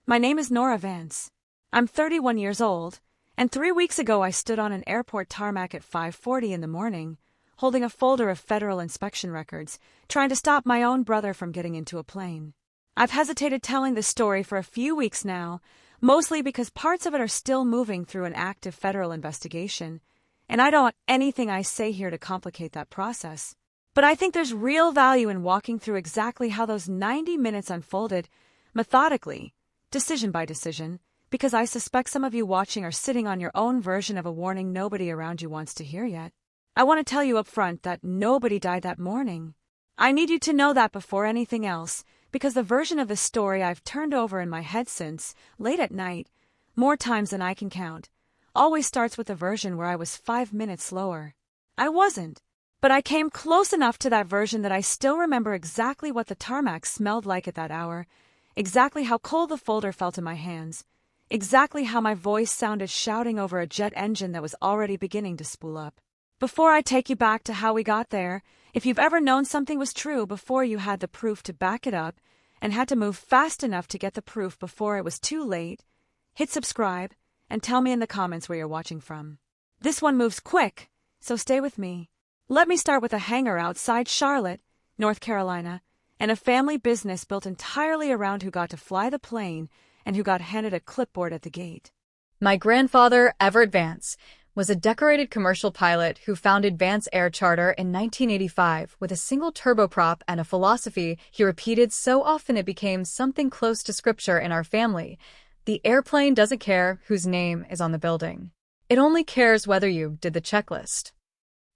My name is Nora Vance. I'm 31 years old, and 3 weeks ago I stood on an airport tarmac at 5:40 in the morning, holding a folder of federal inspection records, trying to stop my own brother from getting into a plane. I've hesitated telling this story for a few weeks now, mostly because parts of it are still moving through an active federal investigation, and I don't want anything I say here to complicate that process. But I think there's real value in walking through exactly how those 90 minutes unfolded, methodically, decision by decision, because I suspect some of you watching are sitting on your own version of a warning nobody around you wants to hear yet. I want to tell you up front that nobody died that morning. I need you to know that before anything else, because the version of the story I've turned over in my head since, late at night, more times than I can count, always starts with the version where I was 5 minutes slower. I wasn't, but I came close enough to that version that I still remember exactly what the tarmac smelled like at that hour, exactly how cold the folder felt in my hands, exactly how my voice sounded shouting over a jet engine that was already beginning to spool up. Before I take you back to how we got there, if you've ever known something was true before you had the proof to back it up and had to move fast enough to get the proof before it was too late, hit subscribe and tell me in the comments where you're watching from. This one moves quick, so stay with me. Let me start with a hangar outside Charlotte, North Carolina, and a family business built entirely around who got to fly the plane and who got handed a clipboard at the gate. My grandfather, Everett Vance, was a decorated commercial pilot who founded Vance Air Charter in 1985 with a single turboprop and a philosophy he repeated so often it became something close to scripture in our family. The airplane doesn't care whose name is on the building. It only cares whether you did the checklist.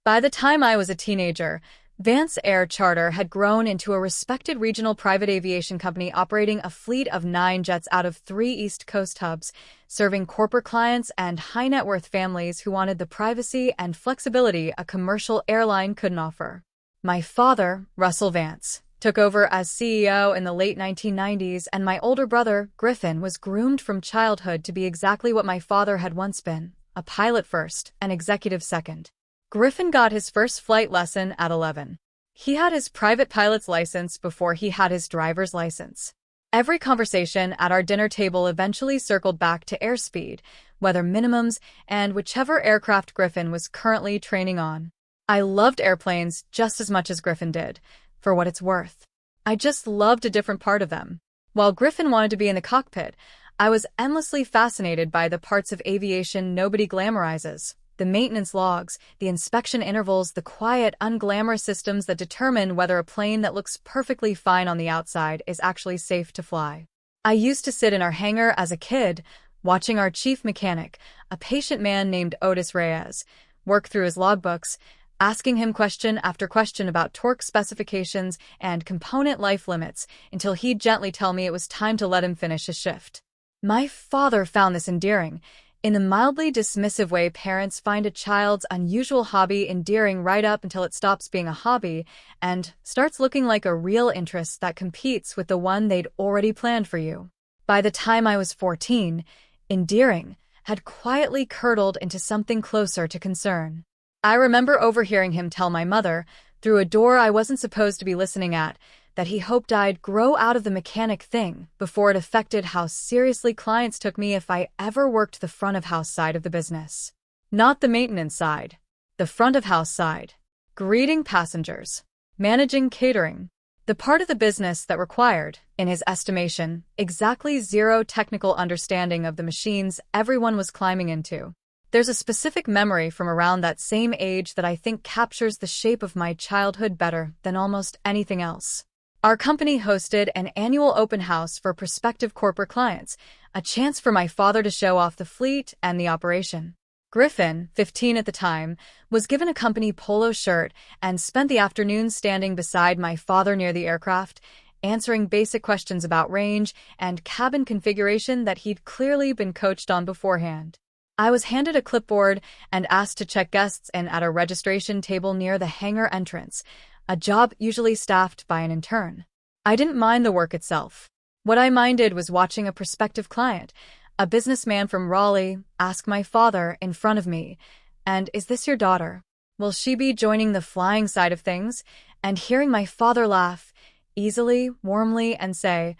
By the time I was a teenager, Vance Air Charter had grown into a respected regional private aviation company operating a fleet of 9 jets out of 3 East Coast hubs, serving corporate clients and high-net-worth families who wanted the privacy and flexibility a commercial airline couldn't offer. My father, Russell Vance, took over as CEO in the late 1990s, and my older brother, Griffin, was groomed from childhood to be exactly what my father had once been, a pilot first, an executive second. Griffin got his first flight lesson at 11. He had his private pilot's license before he had his driver's license. Every conversation at our dinner table eventually circled back to airspeed, weather minimums, and whichever aircraft Griffin was currently training on. I loved airplanes just as much as Griffin did, for what it's worth. I just loved a different part of them. While Griffin wanted to be in the cockpit, I was endlessly fascinated by the parts of aviation nobody glamorizes. The maintenance logs, the inspection intervals, the quiet, unglamorous systems that determine whether a plane that looks perfectly fine on the outside is actually safe to fly. I used to sit in our hangar as a kid, watching our chief mechanic, a patient man named Otis Reyes, work through his logbooks, asking him question after question about torque specifications and component life limits until he'd gently tell me it was time to let him finish his shift. My father found this endearing, in the mildly dismissive way parents find a child's unusual hobby endearing right up until it stops being a hobby and starts looking like a real interest that competes with the one they'd already planned for you. By the time I was 14, endearing had quietly curdled into something closer to concern. I remember overhearing him tell my mother, through a door I wasn't supposed to be listening at, that he hoped I'd grow out of the mechanic thing before it affected how seriously clients took me if I ever worked the front-of-house side of the business. Not the maintenance side, the front-of-house side. Greeting passengers, managing catering, the part of the business that required, in his estimation, exactly zero technical understanding of the machines everyone was climbing into. There's a specific memory from around that same age that I think captures the shape of my childhood better than almost anything else. Our company hosted an annual open house for prospective corporate clients, a chance for my father to show off the fleet and the operation. Griffin, 15 at the time, was given a company polo shirt and spent the afternoon standing beside my father near the aircraft, answering basic questions about range and cabin configuration that he'd clearly been coached on beforehand. I was handed a clipboard and asked to check guests in at a registration table near the hangar entrance, a job usually staffed by an intern. I didn't mind the work itself. What I minded was watching a prospective client, a businessman from Raleigh, ask my father in front of me, "And is this your daughter? Will she be joining the flying side of things?" And hearing my father laugh, easily, warmly, and say,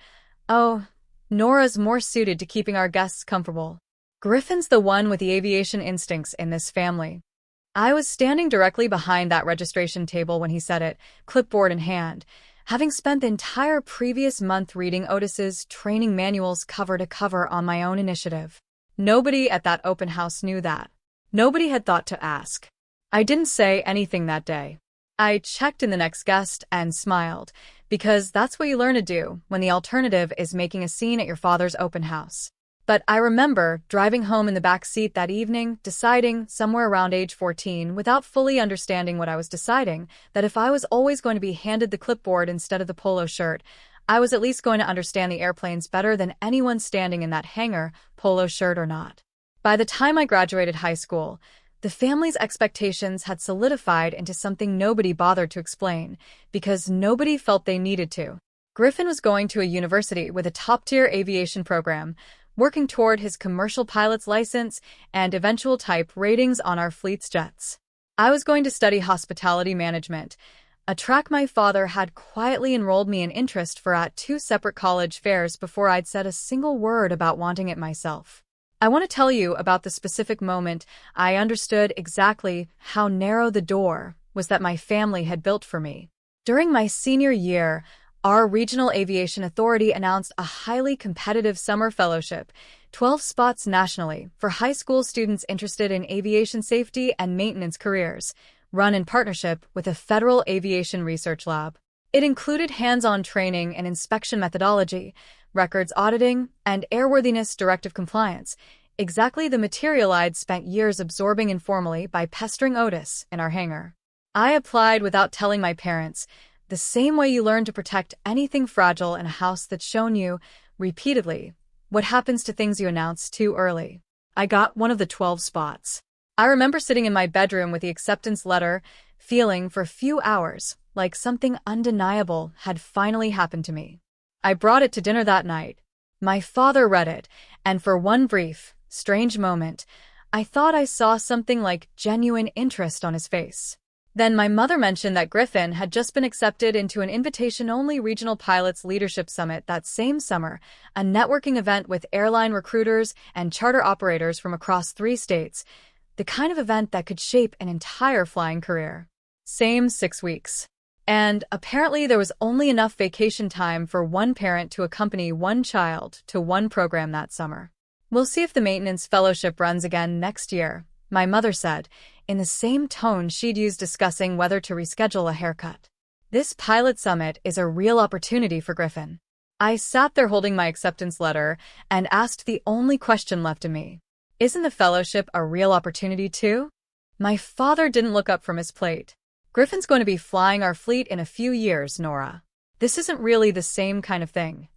"Oh, Nora's more suited to keeping our guests comfortable. Griffin's the one with the aviation instincts in this family. I was standing directly behind that registration table when he said it, clipboard in hand, having spent the entire previous month reading Otis's training manuals cover to cover on my own initiative. Nobody at that open house knew that. Nobody had thought to ask. I didn't say anything that day. I checked in the next guest and smiled, because that's what you learn to do when the alternative is making a scene at your father's open house. But I remember driving home in the back seat that evening, deciding, somewhere around age 14, without fully understanding what I was deciding, that if I was always going to be handed the clipboard instead of the polo shirt, I was at least going to understand the airplanes better than anyone standing in that hangar, polo shirt or not. By the time I graduated high school, the family's expectations had solidified into something nobody bothered to explain, because nobody felt they needed to. Griffin was going to a university with a top-tier aviation program, working toward his commercial pilot's license and eventual type ratings on our fleet's jets. I was going to study hospitality management, a track my father had quietly enrolled me in interest for at 2 separate college fairs before I'd said a single word about wanting it myself. I want to tell you about the specific moment I understood exactly how narrow the door was that my family had built for me. During my senior year, our regional aviation authority announced a highly competitive summer fellowship, 12 spots nationally, for high school students interested in aviation safety and maintenance careers, run in partnership with a federal aviation research lab. It included hands-on training in inspection methodology, records auditing, and airworthiness directive compliance, exactly the material I'd spent years absorbing informally by pestering Otis in our hangar. I applied without telling my parents, the same way you learn to protect anything fragile in a house that's shown you, repeatedly, what happens to things you announce too early. I got one of the 12 spots. I remember sitting in my bedroom with the acceptance letter, feeling for a few hours like something undeniable had finally happened to me. I brought it to dinner that night. My father read it, and for one brief, strange moment, I thought I saw something like genuine interest on his face. Then my mother mentioned that Griffin had just been accepted into an invitation-only regional pilots leadership summit that same summer, a networking event with airline recruiters and charter operators from across 3 states, the kind of event that could shape an entire flying career. Same 6 weeks. And apparently there was only enough vacation time for one parent to accompany one child to one program that summer. We'll see if the maintenance fellowship runs again next year, my mother said, in the same tone she'd used discussing whether to reschedule a haircut. This pilot summit is a real opportunity for Griffin. I sat there holding my acceptance letter and asked the only question left in me. Isn't the fellowship a real opportunity too? My father didn't look up from his plate. Griffin's going to be flying our fleet in a few years, Nora. This isn't really the same kind of thing.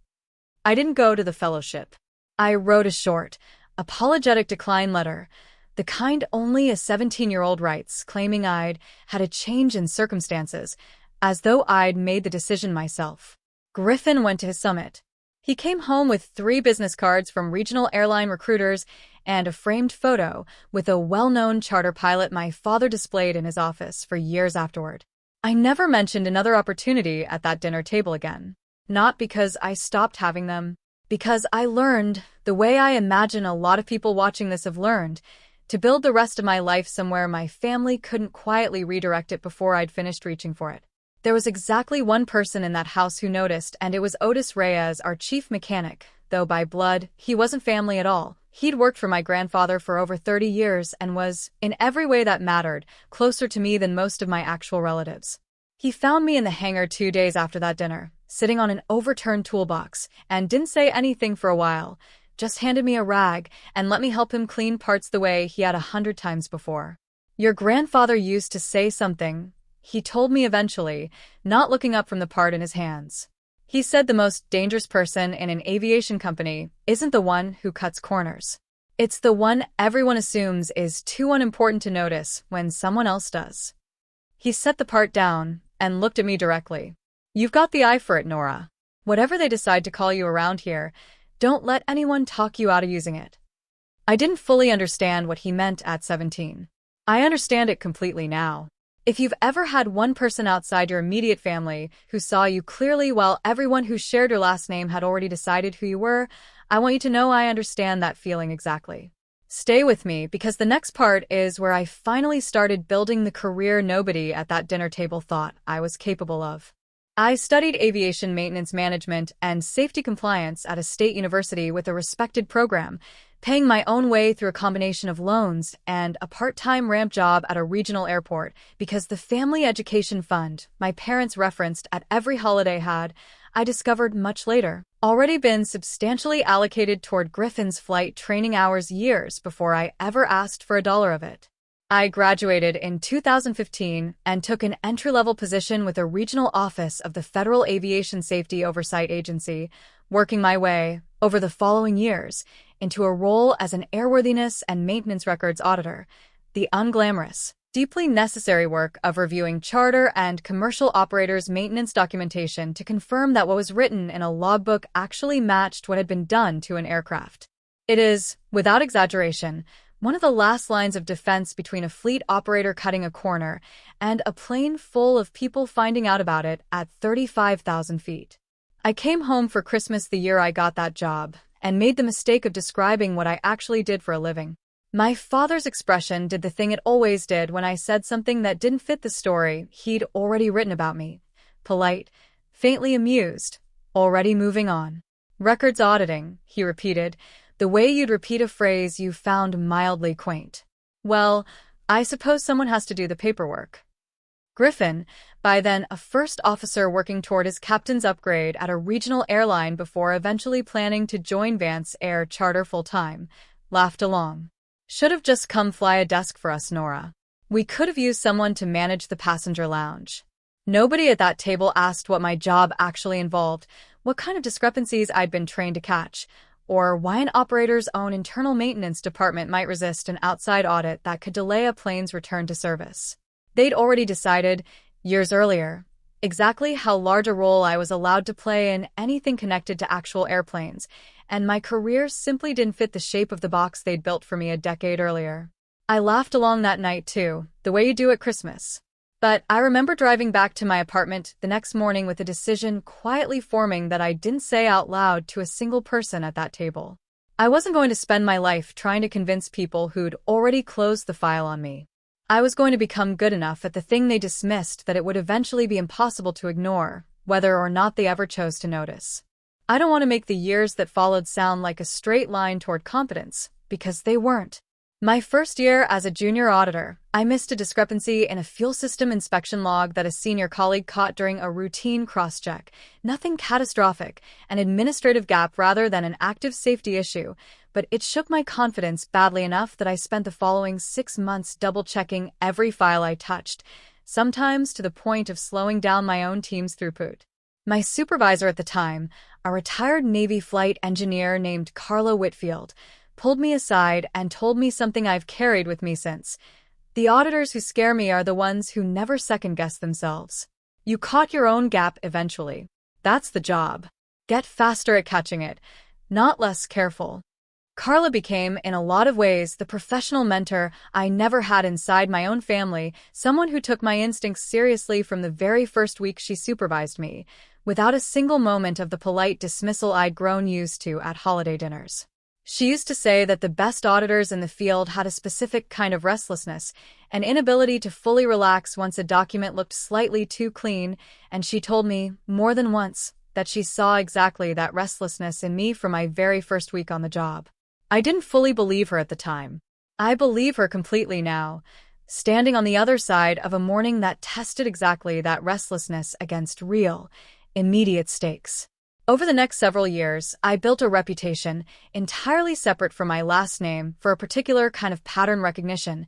I didn't go to the fellowship. I wrote a short, apologetic decline letter, the kind only a 17-year-old writes, claiming I'd had a change in circumstances, as though I'd made the decision myself. Griffin went to his summit. He came home with 3 business cards from regional airline recruiters and a framed photo with a well-known charter pilot my father displayed in his office for years afterward. I never mentioned another opportunity at that dinner table again. Not because I stopped having them, because I learned, the way I imagine a lot of people watching this have learned, to build the rest of my life somewhere my family couldn't quietly redirect it before I'd finished reaching for it. There was exactly one person in that house who noticed, and it was Otis Reyes, our chief mechanic, though by blood, he wasn't family at all. He'd worked for my grandfather for over 30 years and was, in every way that mattered, closer to me than most of my actual relatives. He found me in the hangar 2 days after that dinner, sitting on an overturned toolbox, and didn't say anything for a while, just handed me a rag and let me help him clean parts the way he had 100 times before. Your grandfather used to say something, he told me eventually, not looking up from the part in his hands. He said the most dangerous person in an aviation company isn't the one who cuts corners. It's the one everyone assumes is too unimportant to notice when someone else does. He set the part down and looked at me directly. You've got the eye for it, Nora. Whatever they decide to call you around here, don't let anyone talk you out of using it. I didn't fully understand what he meant at 17. I understand it completely now. If you've ever had one person outside your immediate family who saw you clearly while everyone who shared your last name had already decided who you were, I want you to know I understand that feeling exactly. Stay with me, because the next part is where I finally started building the career nobody at that dinner table thought I was capable of. I studied aviation maintenance management and safety compliance at a state university with a respected program, paying my own way through a combination of loans and a part-time ramp job at a regional airport because the family education fund my parents referenced at every holiday had, I discovered much later, already been substantially allocated toward Griffin's flight training hours years before I ever asked for a dollar of it. I graduated in 2015 and took an entry-level position with a regional office of the Federal Aviation Safety Oversight Agency, working my way, over the following years, into a role as an airworthiness and maintenance records auditor, the unglamorous, deeply necessary work of reviewing charter and commercial operators' maintenance documentation to confirm that what was written in a logbook actually matched what had been done to an aircraft. It is, without exaggeration, one of the last lines of defense between a fleet operator cutting a corner and a plane full of people finding out about it at 35,000 feet. I came home for Christmas the year I got that job and made the mistake of describing what I actually did for a living. My father's expression did the thing it always did when I said something that didn't fit the story he'd already written about me. Polite, faintly amused, already moving on. Records auditing, he repeated, the way you'd repeat a phrase you found mildly quaint. Well, I suppose someone has to do the paperwork. Griffin, by then a first officer working toward his captain's upgrade at a regional airline before eventually planning to join Vance Air Charter full-time, laughed along. Should have just come fly a desk for us, Nora. We could have used someone to manage the passenger lounge. Nobody at that table asked what my job actually involved, what kind of discrepancies I'd been trained to catch, or why an operator's own internal maintenance department might resist an outside audit that could delay a plane's return to service. They'd already decided, years earlier, exactly how large a role I was allowed to play in anything connected to actual airplanes, and my career simply didn't fit the shape of the box they'd built for me a decade earlier. I laughed along that night too, the way you do at Christmas. But I remember driving back to my apartment the next morning with a decision quietly forming that I didn't say out loud to a single person at that table. I wasn't going to spend my life trying to convince people who'd already closed the file on me. I was going to become good enough at the thing they dismissed that it would eventually be impossible to ignore, whether or not they ever chose to notice. I don't want to make the years that followed sound like a straight line toward competence, because they weren't. My first year as a junior auditor, I missed a discrepancy in a fuel system inspection log that a senior colleague caught during a routine cross-check. Nothing catastrophic, an administrative gap rather than an active safety issue, but it shook my confidence badly enough that I spent the following 6 months double-checking every file I touched, sometimes to the point of slowing down my own team's throughput. My supervisor at the time, a retired Navy flight engineer named Carla Whitfield, pulled me aside and told me something I've carried with me since. The auditors who scare me are the ones who never second-guess themselves. You caught your own gap eventually. That's the job. Get faster at catching it, not less careful. Carla became, in a lot of ways, the professional mentor I never had inside my own family, someone who took my instincts seriously from the very first week she supervised me, without a single moment of the polite dismissal I'd grown used to at holiday dinners. She used to say that the best auditors in the field had a specific kind of restlessness, an inability to fully relax once a document looked slightly too clean, and she told me, more than once, that she saw exactly that restlessness in me from my very first week on the job. I didn't fully believe her at the time. I believe her completely now, standing on the other side of a morning that tested exactly that restlessness against real, immediate stakes. Over the next several years, I built a reputation, entirely separate from my last name, for a particular kind of pattern recognition,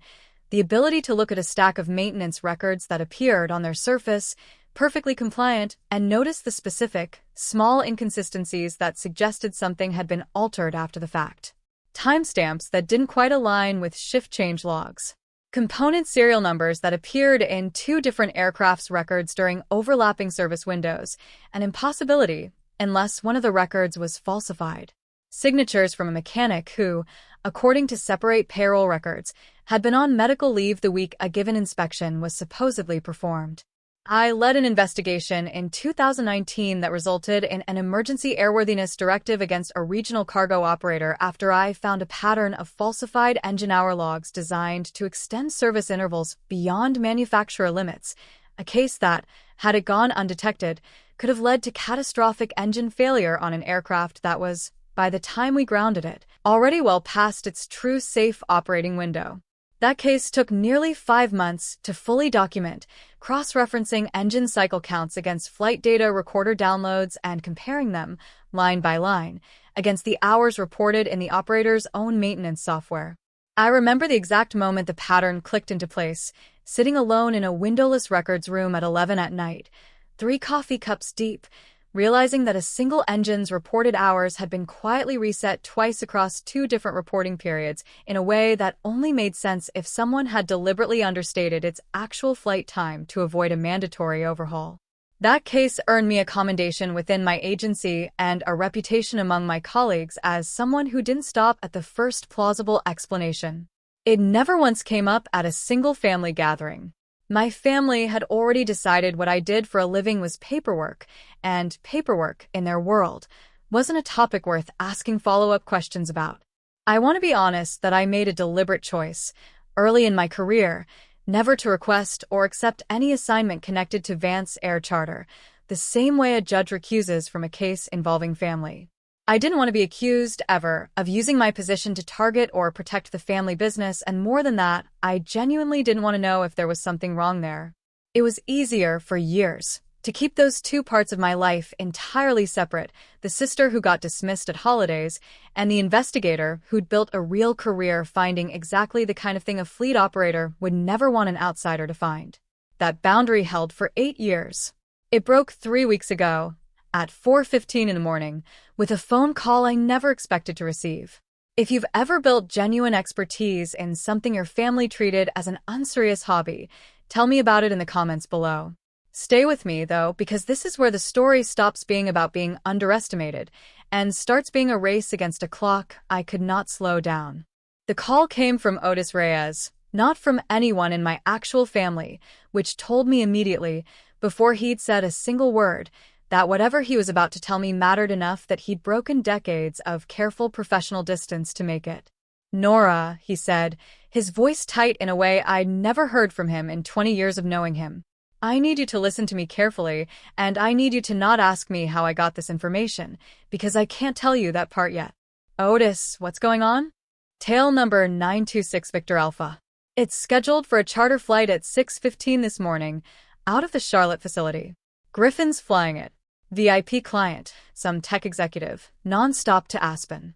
the ability to look at a stack of maintenance records that appeared on their surface, perfectly compliant, and notice the specific, small inconsistencies that suggested something had been altered after the fact. Timestamps that didn't quite align with shift change logs. Component serial numbers that appeared in 2 different aircraft's records during overlapping service windows, an impossibility unless one of the records was falsified. Signatures from a mechanic who, according to separate payroll records, had been on medical leave the week a given inspection was supposedly performed. I led an investigation in 2019 that resulted in an emergency airworthiness directive against a regional cargo operator after I found a pattern of falsified engine hour logs designed to extend service intervals beyond manufacturer limits, a case that, had it gone undetected, could have led to catastrophic engine failure on an aircraft that was, by the time we grounded it, already well past its true safe operating window. That case took nearly 5 months to fully document, cross-referencing engine cycle counts against flight data recorder downloads and comparing them, line by line, against the hours reported in the operator's own maintenance software. I remember the exact moment the pattern clicked into place, sitting alone in a windowless records room at 11 at night, 3 coffee cups deep, realizing that a single engine's reported hours had been quietly reset twice across 2 different reporting periods in a way that only made sense if someone had deliberately understated its actual flight time to avoid a mandatory overhaul. That case earned me a commendation within my agency and a reputation among my colleagues as someone who didn't stop at the first plausible explanation. It never once came up at a single family gathering. My family had already decided what I did for a living was paperwork, and paperwork, in their world, wasn't a topic worth asking follow-up questions about. I want to be honest that I made a deliberate choice, early in my career, never to request or accept any assignment connected to Vance Air Charter, the same way a judge recuses from a case involving family. I didn't want to be accused, ever, of using my position to target or protect the family business, and more than that, I genuinely didn't want to know if there was something wrong there. It was easier, for years, to keep those 2 parts of my life entirely separate, the sister who got dismissed at holidays, and the investigator who'd built a real career finding exactly the kind of thing a fleet operator would never want an outsider to find. That boundary held for 8 years. It broke 3 weeks ago, at 4:15 in the morning, with a phone call I never expected to receive. If you've ever built genuine expertise in something your family treated as an unserious hobby, tell me about it in the comments below. Stay with me, though, because this is where the story stops being about being underestimated and starts being a race against a clock I could not slow down. The call came from Otis Reyes, not from anyone in my actual family, which told me immediately, before he'd said a single word, that whatever he was about to tell me mattered enough that he'd broken decades of careful professional distance to make it. "Nora," he said, his voice tight in a way I'd never heard from him in 20 years of knowing him. "I need you to listen to me carefully, and I need you to not ask me how I got this information, because I can't tell you that part yet." "Otis, what's going on?" "Tail number 926 Victor Alpha. It's scheduled for a charter flight at 6:15 this morning, out of the Charlotte facility. Griffin's flying it. VIP client, some tech executive, non-stop to Aspen."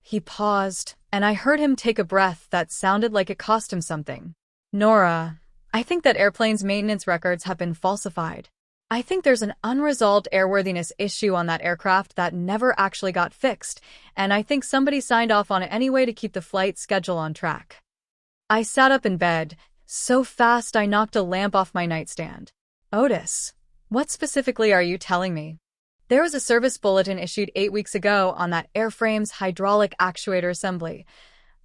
He paused, and I heard him take a breath that sounded like it cost him something. "Nora, I think that airplane's maintenance records have been falsified. I think there's an unresolved airworthiness issue on that aircraft that never actually got fixed, and I think somebody signed off on it anyway to keep the flight schedule on track." I sat up in bed, so fast I knocked a lamp off my nightstand. "Otis, what specifically are you telling me?" "There was a service bulletin issued 8 weeks ago on that airframe's hydraulic actuator assembly,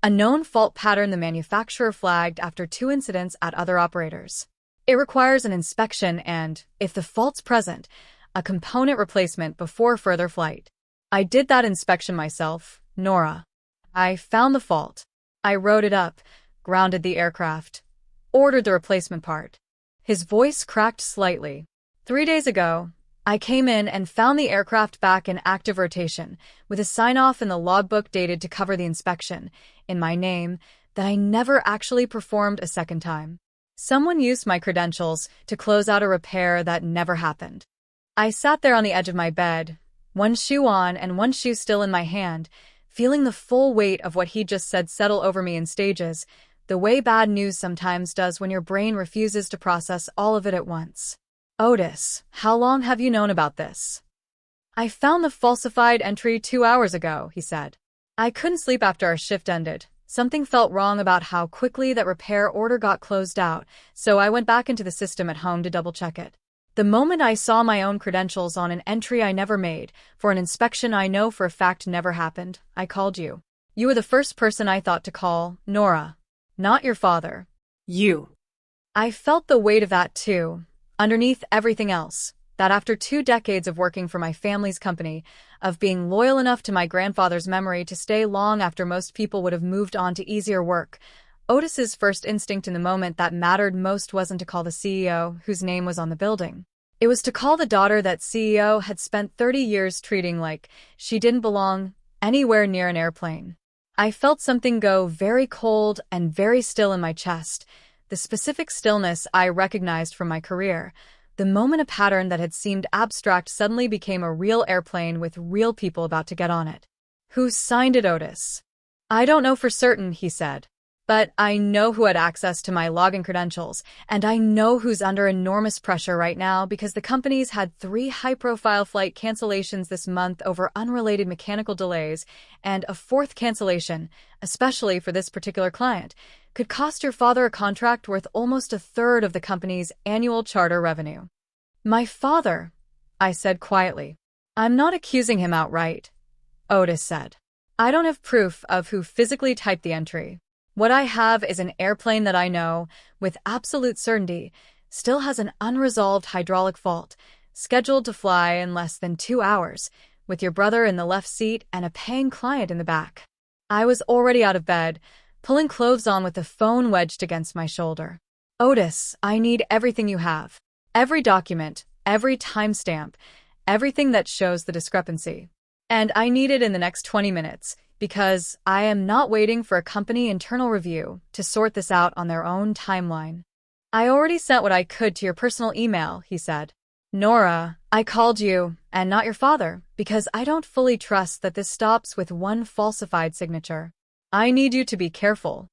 a known fault pattern the manufacturer flagged after 2 incidents at other operators. It requires an inspection and, if the fault's present, a component replacement before further flight. I did that inspection myself, Nora. I found the fault. I wrote it up, grounded the aircraft, ordered the replacement part." His voice cracked slightly. 3 days ago, I came in and found the aircraft back in active rotation, with a sign-off in the logbook dated to cover the inspection, in my name, that I never actually performed a second time. Someone used my credentials to close out a repair that never happened. I sat there on the edge of my bed, one shoe on and one shoe still in my hand, feeling the full weight of what he'd just said settle over me in stages, the way bad news sometimes does when your brain refuses to process all of it at once. "Otis, how long have you known about this?" "I found the falsified entry 2 hours ago," he said. "I couldn't sleep after our shift ended. Something felt wrong about how quickly that repair order got closed out, so I went back into the system at home to double-check it. The moment I saw my own credentials on an entry I never made, for an inspection I know for a fact never happened, I called you. You were the first person I thought to call, Nora. Not your father. You. I felt the weight of that too, underneath everything else, that after 2 decades of working for my family's company, of being loyal enough to my grandfather's memory to stay long after most people would have moved on to easier work, Otis's first instinct in the moment that mattered most wasn't to call the CEO, whose name was on the building. It was to call the daughter that CEO had spent 30 years treating like she didn't belong anywhere near an airplane. I felt something go very cold and very still in my chest, the specific stillness I recognized from my career, the moment a pattern that had seemed abstract suddenly became a real airplane with real people about to get on it. Who signed it, Otis? I don't know for certain, he said. But I know who had access to my login credentials, and I know who's under enormous pressure right now because the company's had 3 high-profile flight cancellations this month over unrelated mechanical delays, and a 4th cancellation, especially for this particular client, could cost your father a contract worth almost 1/3 of the company's annual charter revenue. My father, I said quietly. I'm not accusing him outright, Otis said. I don't have proof of who physically typed the entry. What I have is an airplane that I know, with absolute certainty, still has an unresolved hydraulic fault, scheduled to fly in less than 2 hours, with your brother in the left seat and a paying client in the back. I was already out of bed, pulling clothes on with the phone wedged against my shoulder. Otis, I need everything you have. Every document, every timestamp, everything that shows the discrepancy. And I need it in the next 20 minutes. Because I am not waiting for a company internal review to sort this out on their own timeline. I already sent what I could to your personal email, he said. Nora, I called you, and not your father, because I don't fully trust that this stops with one falsified signature. I need you to be careful.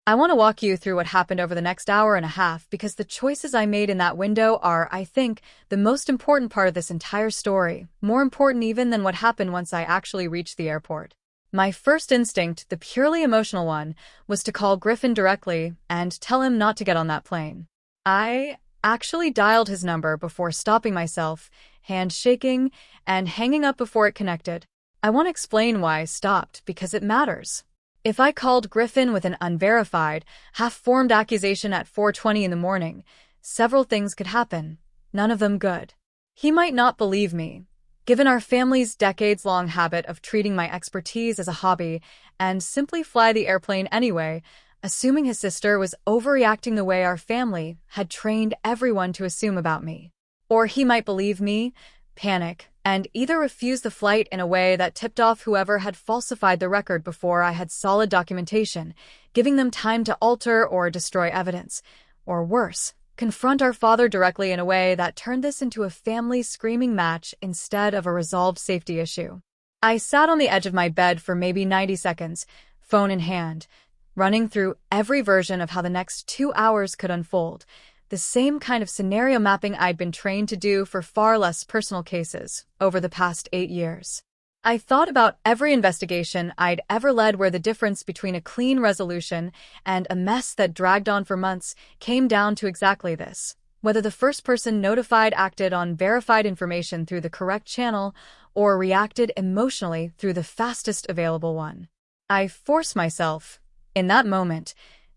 I want to walk you through what happened over the next hour and a half because the choices I made in that window are, I think, the most important part of this entire story, more important even than what happened once I actually reached the airport. My first instinct, the purely emotional one, was to call Griffin directly and tell him not to get on that plane. I actually dialed his number before stopping myself, hand shaking, and hanging up before it connected. I want to explain why I stopped, because it matters. If I called Griffin with an unverified, half-formed accusation at 4:20 in the morning, several things could happen, none of them good. He might not believe me, given our family's decades-long habit of treating my expertise as a hobby, and simply fly the airplane anyway, assuming his sister was overreacting the way our family had trained everyone to assume about me. Or he might believe me, panic, and either refuse the flight in a way that tipped off whoever had falsified the record before I had solid documentation, giving them time to alter or destroy evidence, or worse, confront our father directly in a way that turned this into a family screaming match instead of a resolved safety issue. I sat on the edge of my bed for maybe 90 seconds, phone in hand, running through every version of how the next 2 hours could unfold, the same kind of scenario mapping I'd been trained to do for far less personal cases over the past 8 years. I thought about every investigation I'd ever led where the difference between a clean resolution and a mess that dragged on for months came down to exactly this: whether the first person notified acted on verified information through the correct channel or reacted emotionally through the fastest available one. I forced myself, in that moment,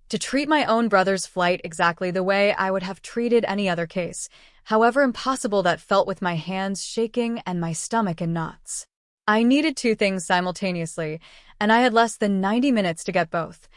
to treat my own brother's flight exactly the way I would have treated any other case, however impossible that felt, with my hands shaking and my stomach in knots. I needed 2 things simultaneously, and I had less than 90 minutes to get both.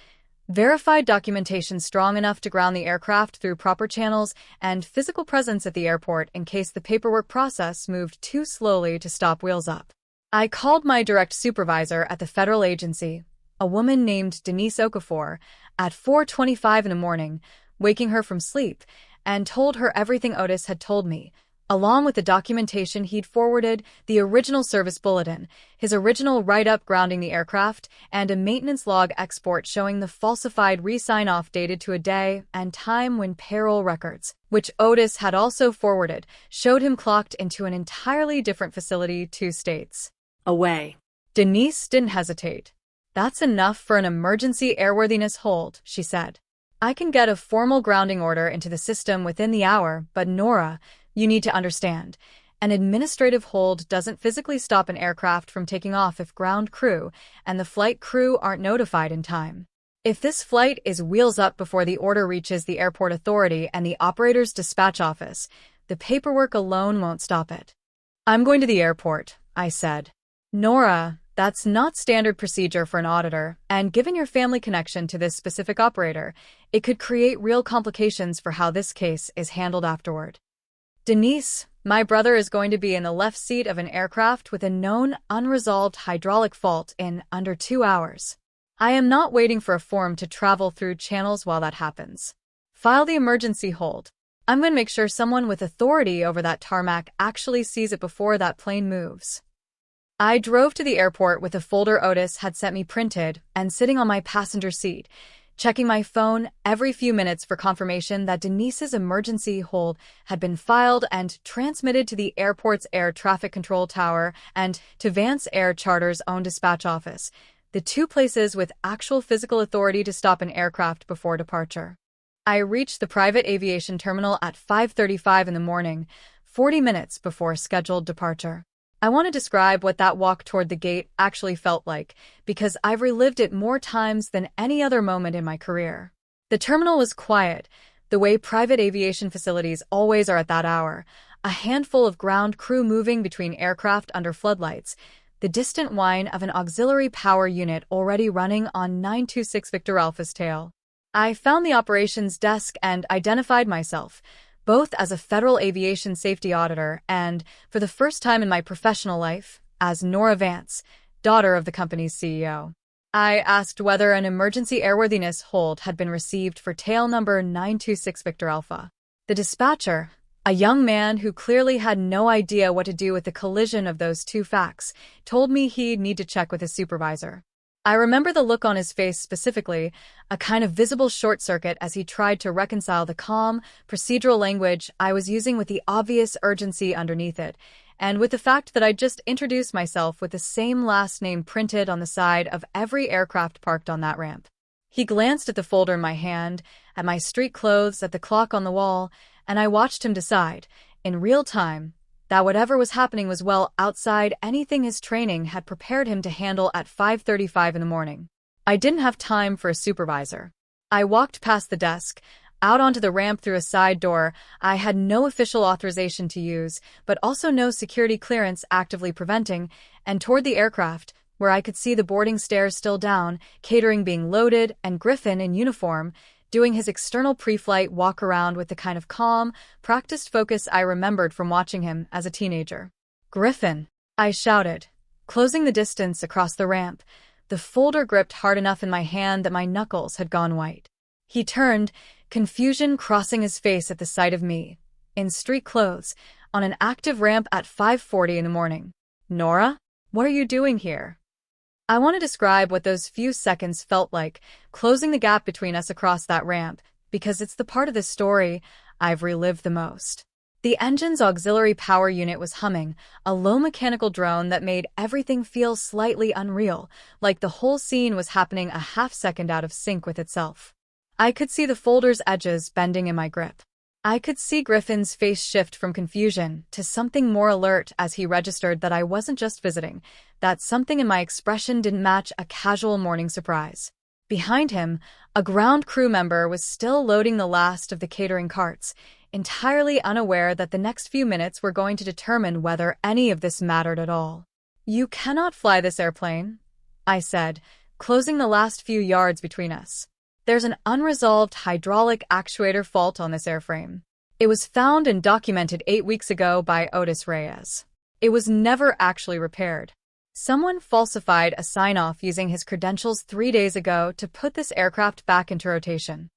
Verified documentation strong enough to ground the aircraft through proper channels, and physical presence at the airport in case the paperwork process moved too slowly to stop wheels up. I called my direct supervisor at the federal agency, a woman named Denise Okafor, at 4:25 in the morning, waking her from sleep, and told her everything Otis had told me, along with the documentation he'd forwarded, the original service bulletin, his original write-up grounding the aircraft, and a maintenance log export showing the falsified re-sign-off dated to a day and time when payroll records, which Otis had also forwarded, showed him clocked into an entirely different facility 2 states away. Denise didn't hesitate. That's enough for an emergency airworthiness hold, she said. I can get a formal grounding order into the system within the hour, but Nora, You need to understand. An administrative hold doesn't physically stop an aircraft from taking off if ground crew and the flight crew aren't notified in time. If this flight is wheels up before the order reaches the airport authority and the operator's dispatch office, the paperwork alone won't stop it. I'm going to the airport, I said. Nora, that's not standard procedure for an auditor, and given your family connection to this specific operator, it could create real complications for how this case is handled afterward. Denise, my brother is going to be in the left seat of an aircraft with a known unresolved hydraulic fault in under 2 hours. I am not waiting for a form to travel through channels while that happens. File the emergency hold. I'm going to make sure someone with authority over that tarmac actually sees it before that plane moves. I drove to the airport with a folder Otis had sent me printed and sitting on my passenger seat, checking my phone every few minutes for confirmation that Denise's emergency hold had been filed and transmitted to the airport's air traffic control tower and to Vance Air Charter's own dispatch office, the two places with actual physical authority to stop an aircraft before departure. I reached the private aviation terminal at 5:35 in the morning, 40 minutes before scheduled departure. I want to describe what that walk toward the gate actually felt like, because I've relived it more times than any other moment in my career. The terminal was quiet, the way private aviation facilities always are at that hour, a handful of ground crew moving between aircraft under floodlights, the distant whine of an auxiliary power unit already running on 926 Victor Alpha's tail. I found the operations desk and identified myself, both as a federal aviation safety auditor and, for the first time in my professional life, as Nora Vance, daughter of the company's CEO. I asked whether an emergency airworthiness hold had been received for tail number 926 Victor Alpha. The dispatcher, a young man who clearly had no idea what to do with the collision of those two facts, told me he'd need to check with his supervisor. I remember the look on his face specifically, a kind of visible short circuit as he tried to reconcile the calm, procedural language I was using with the obvious urgency underneath it, and with the fact that I'd just introduced myself with the same last name printed on the side of every aircraft parked on that ramp. He glanced at the folder in my hand, at my street clothes, at the clock on the wall, and I watched him decide, in real time, that whatever was happening was well outside anything his training had prepared him to handle at 5:35 in the morning. I didn't have time for a supervisor. I walked past the desk, out onto the ramp through a side door I had no official authorization to use, but also no security clearance actively preventing, and toward the aircraft, where I could see the boarding stairs still down, catering being loaded, and Griffin in uniform, doing his external pre-flight walk-around with the kind of calm, practiced focus I remembered from watching him as a teenager. "Griffin!" I shouted, closing the distance across the ramp, the folder gripped hard enough in my hand that my knuckles had gone white. He turned, confusion crossing his face at the sight of me, in street clothes, on an active ramp at 5:40 in the morning. "Nora? What are you doing here?" I want to describe what those few seconds felt like, closing the gap between us across that ramp, because it's the part of the story I've relived the most. The engine's auxiliary power unit was humming, a low mechanical drone that made everything feel slightly unreal, like the whole scene was happening a half-second out of sync with itself. I could see the folder's edges bending in my grip. I could see Griffin's face shift from confusion to something more alert as he registered that I wasn't just visiting, that something in my expression didn't match a casual morning surprise. Behind him, a ground crew member was still loading the last of the catering carts, entirely unaware that the next few minutes were going to determine whether any of this mattered at all. "You cannot fly this airplane," I said, closing the last few yards between us. "There's an unresolved hydraulic actuator fault on this airframe. It was found and documented 8 weeks ago by Otis Reyes. It was never actually repaired. Someone falsified a sign-off using his credentials 3 days ago to put this aircraft back into rotation."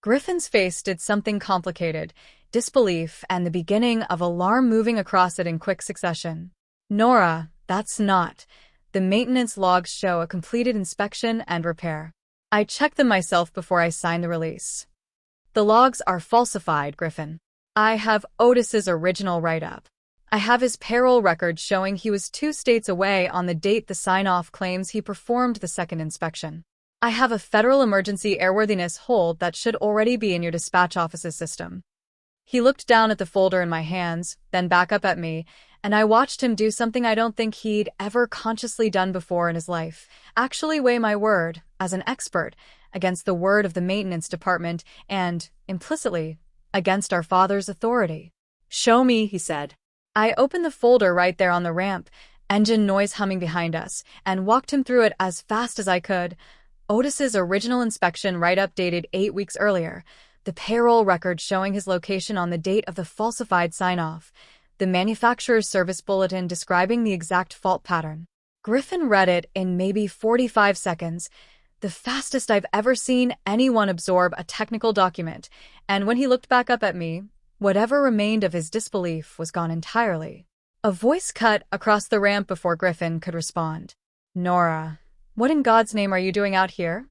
Griffin's face did something complicated, disbelief and the beginning of alarm moving across it in quick succession. "Nora, that's not. The maintenance logs show a completed inspection and repair. I checked them myself before I signed the release." "The logs are falsified, Griffin. I have Otis's original write-up. I have his payroll record showing he was 2 states away on the date the sign-off claims he performed the second inspection. I have a federal emergency airworthiness hold that should already be in your dispatch office's system." He looked down at the folder in my hands, then back up at me, and I watched him do something I don't think he'd ever consciously done before in his life. Actually weigh my word, as an expert, against the word of the maintenance department and, implicitly, against our father's authority. "Show me," he said. I opened the folder right there on the ramp, engine noise humming behind us, and walked him through it as fast as I could. Otis's original inspection write-up dated 8 weeks earlier, the payroll record showing his location on the date of the falsified sign-off, the manufacturer's service bulletin describing the exact fault pattern. Griffin read it in maybe 45 seconds, the fastest I've ever seen anyone absorb a technical document, and when he looked back up at me, whatever remained of his disbelief was gone entirely. A voice cut across the ramp before Griffin could respond. "Nora, what in God's name are you doing out here?"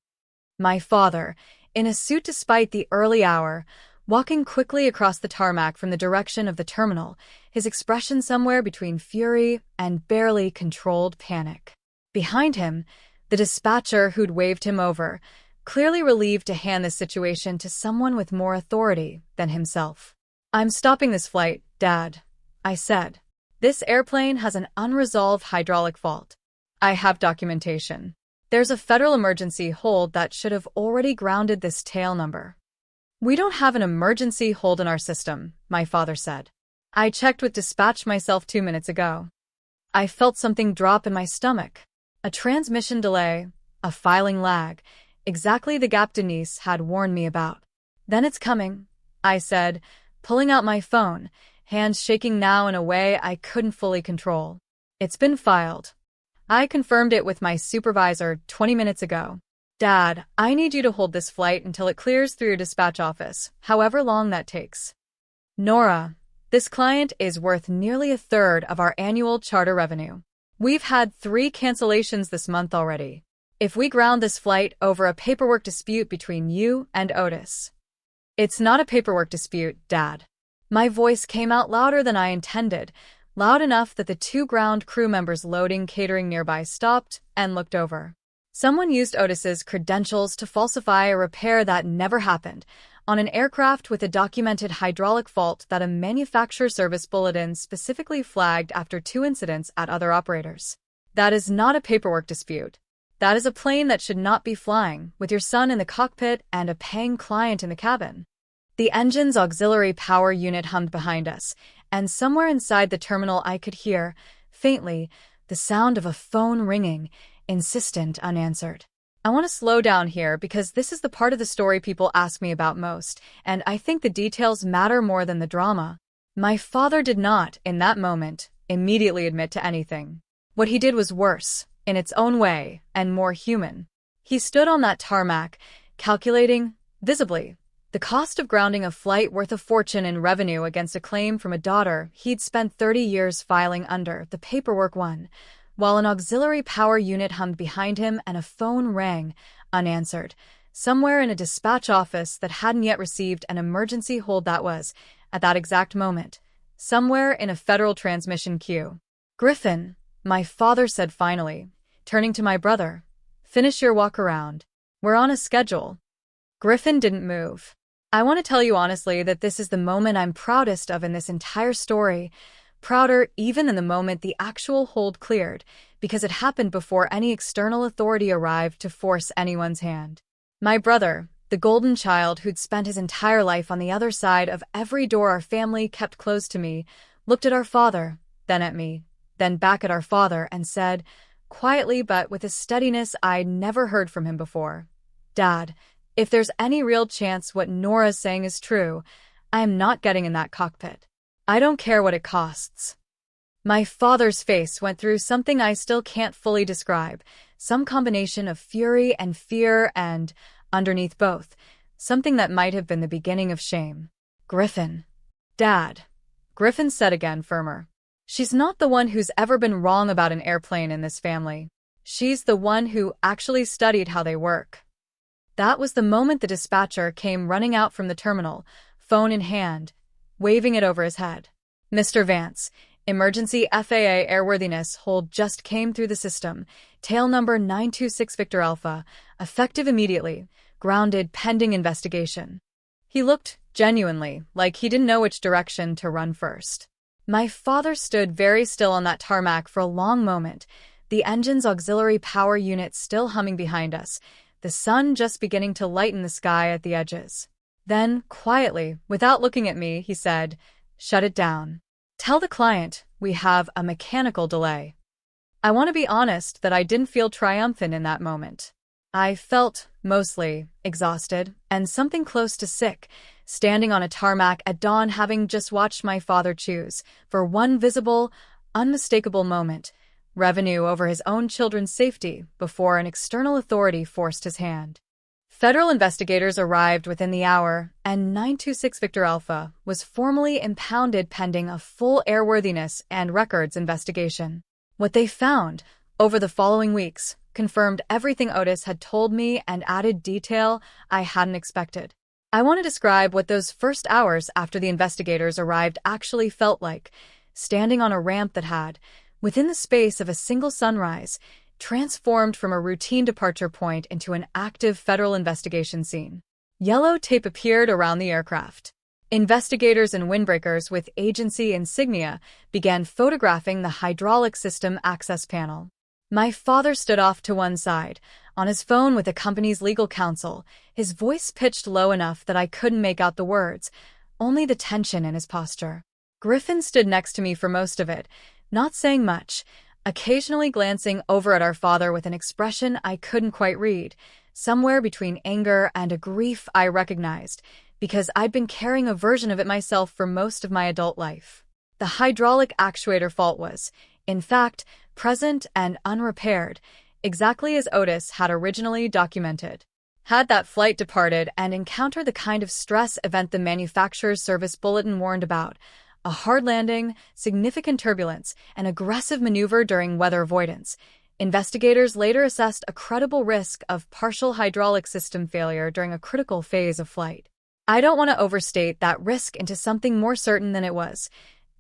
My father, in a suit despite the early hour, walking quickly across the tarmac from the direction of the terminal, his expression somewhere between fury and barely controlled panic. Behind him, the dispatcher who'd waved him over, clearly relieved to hand the situation to someone with more authority than himself. "I'm stopping this flight, Dad," I said. "This airplane has an unresolved hydraulic fault. I have documentation. There's a federal emergency hold that should have already grounded this tail number." "We don't have an emergency hold in our system," my father said. "I checked with dispatch myself 2 minutes ago." I felt something drop in my stomach. A transmission delay, a filing lag, exactly the gap Denise had warned me about. "Then it's coming," I said, pulling out my phone, hands shaking now in a way I couldn't fully control. "It's been filed. I confirmed it with my supervisor 20 minutes ago. Dad, I need you to hold this flight until it clears through your dispatch office, however long that takes. Nora, this client is worth nearly 1/3 of our annual charter revenue. We've had 3 cancellations this month already. If we ground this flight over a paperwork dispute between you and Otis." "It's not a paperwork dispute, Dad." My voice came out louder than I intended, loud enough that the 2 ground crew members loading catering nearby stopped and looked over. Someone used Otis's credentials to falsify a repair that never happened on an aircraft with a documented hydraulic fault that a manufacturer service bulletin specifically flagged after 2 incidents at other operators. That is not a paperwork dispute. That is a plane that should not be flying, with your son in the cockpit and a paying client in the cabin. The engine's auxiliary power unit hummed behind us, and somewhere inside the terminal I could hear, faintly, the sound of a phone ringing, insistent, unanswered. I want to slow down here because this is the part of the story people ask me about most, and I think the details matter more than the drama. My father did not, in that moment, immediately admit to anything. What he did was worse, in its own way, and more human. He stood on that tarmac, calculating, visibly, the cost of grounding a flight worth a fortune in revenue against a claim from a daughter he'd spent 30 years filing under, the paperwork one, while an auxiliary power unit hummed behind him and a phone rang, unanswered, somewhere in a dispatch office that hadn't yet received an emergency hold that was, at that exact moment, somewhere in a federal transmission queue. "Griffin," my father said finally, turning to my brother, "finish your walk around. We're on a schedule." Griffin didn't move. I want to tell you honestly that this is the moment I'm proudest of in this entire story, prouder even than the moment the actual hold cleared, because it happened before any external authority arrived to force anyone's hand. My brother, the golden child who'd spent his entire life on the other side of every door our family kept closed to me, looked at our father, then at me, then back at our father, and said, quietly but with a steadiness I'd never heard from him before, "Dad, if there's any real chance what Nora's saying is true, I am not getting in that cockpit. I don't care what it costs." My father's face went through something I still can't fully describe, some combination of fury and fear and, underneath both, something that might have been the beginning of shame. "Griffin." "Dad," Griffin said again, firmer. "She's not the one who's ever been wrong about an airplane in this family. She's the one who actually studied how they work." That was the moment the dispatcher came running out from the terminal, phone in hand, waving it over his head. "Mr. Vance, emergency FAA airworthiness hold just came through the system. Tail number 926 Victor Alpha, effective immediately, grounded pending investigation." He looked genuinely like he didn't know which direction to run first. My father stood very still on that tarmac for a long moment, the engine's auxiliary power unit still humming behind us, the sun just beginning to lighten the sky at the edges. Then, quietly, without looking at me, he said, "Shut it down. Tell the client we have a mechanical delay." I want to be honest that I didn't feel triumphant in that moment. I felt mostly exhausted and something close to sick, standing on a tarmac at dawn having just watched my father choose, for one visible, unmistakable moment, revenue over his own children's safety before an external authority forced his hand. Federal investigators arrived within the hour, and 926 Victor Alpha was formally impounded pending a full airworthiness and records investigation. What they found, over the following weeks, confirmed everything Otis had told me and added detail I hadn't expected. I want to describe what those first hours after the investigators arrived actually felt like, standing on a ramp that had, within the space of a single sunrise, transformed from a routine departure point into an active federal investigation scene. Yellow tape appeared around the aircraft. Investigators and windbreakers with agency insignia began photographing the hydraulic system access panel. My father stood off to one side, on his phone with the company's legal counsel, his voice pitched low enough that I couldn't make out the words, only the tension in his posture. Griffin stood next to me for most of it, not saying much, occasionally glancing over at our father with an expression I couldn't quite read, somewhere between anger and a grief I recognized, because I'd been carrying a version of it myself for most of my adult life. The hydraulic actuator fault was, in fact, present and unrepaired, exactly as Otis had originally documented. Had that flight departed and encountered the kind of stress event the manufacturer's service bulletin warned about, a hard landing, significant turbulence, and aggressive maneuver during weather avoidance, investigators later assessed a credible risk of partial hydraulic system failure during a critical phase of flight. I don't want to overstate that risk into something more certain than it was.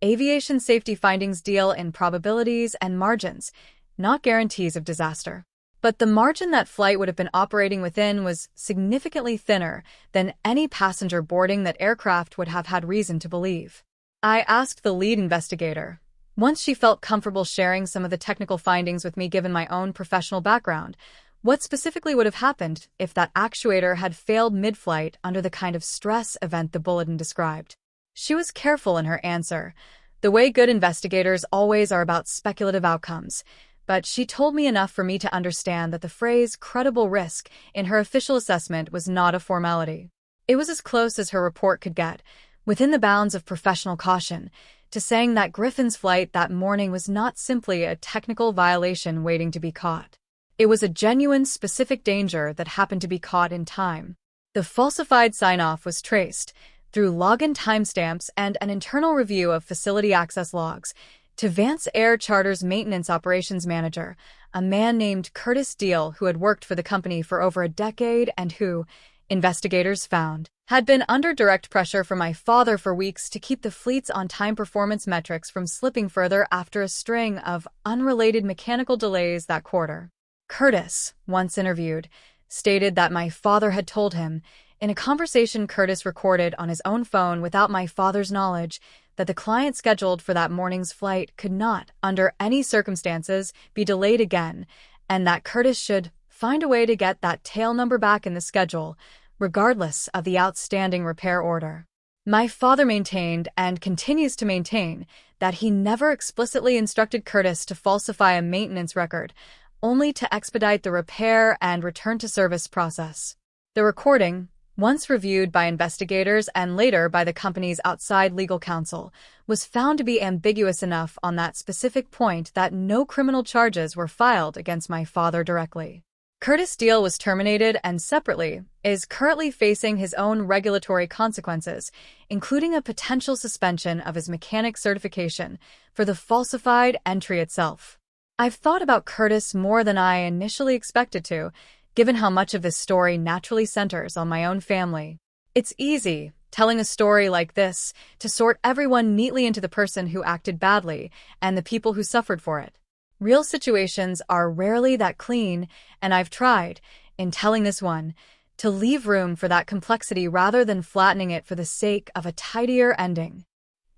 Aviation safety findings deal in probabilities and margins, not guarantees of disaster. But the margin that flight would have been operating within was significantly thinner than any passenger boarding that aircraft would have had reason to believe. I asked the lead investigator, once she felt comfortable sharing some of the technical findings with me given my own professional background, what specifically would have happened if that actuator had failed mid-flight under the kind of stress event the bulletin described. She was careful in her answer, the way good investigators always are about speculative outcomes, but she told me enough for me to understand that the phrase credible risk in her official assessment was not a formality. It was as close as her report could get, within the bounds of professional caution, to saying that Griffin's flight that morning was not simply a technical violation waiting to be caught. It was a genuine, specific danger that happened to be caught in time. The falsified sign-off was traced, through login timestamps and an internal review of facility access logs, to Vance Air Charter's maintenance operations manager, a man named Curtis Deal who had worked for the company for over a decade and who, investigators found, had been under direct pressure from my father for weeks to keep the fleet's on-time performance metrics from slipping further after a string of unrelated mechanical delays that quarter. Curtis, once interviewed, stated that my father had told him, in a conversation Curtis recorded on his own phone without my father's knowledge, that the client scheduled for that morning's flight could not, under any circumstances, be delayed again, and that Curtis should find a way to get that tail number back in the schedule, regardless of the outstanding repair order. My father maintained, and continues to maintain, that he never explicitly instructed Curtis to falsify a maintenance record, only to expedite the repair and return-to-service process. The recording, once reviewed by investigators and later by the company's outside legal counsel, was found to be ambiguous enough on that specific point that no criminal charges were filed against my father directly. Curtis Deal was terminated and separately is currently facing his own regulatory consequences, including a potential suspension of his mechanic certification for the falsified entry itself. I've thought about Curtis more than I initially expected to, given how much of this story naturally centers on my own family. It's easy, telling a story like this, to sort everyone neatly into the person who acted badly and the people who suffered for it. Real situations are rarely that clean, and I've tried, in telling this one, to leave room for that complexity rather than flattening it for the sake of a tidier ending.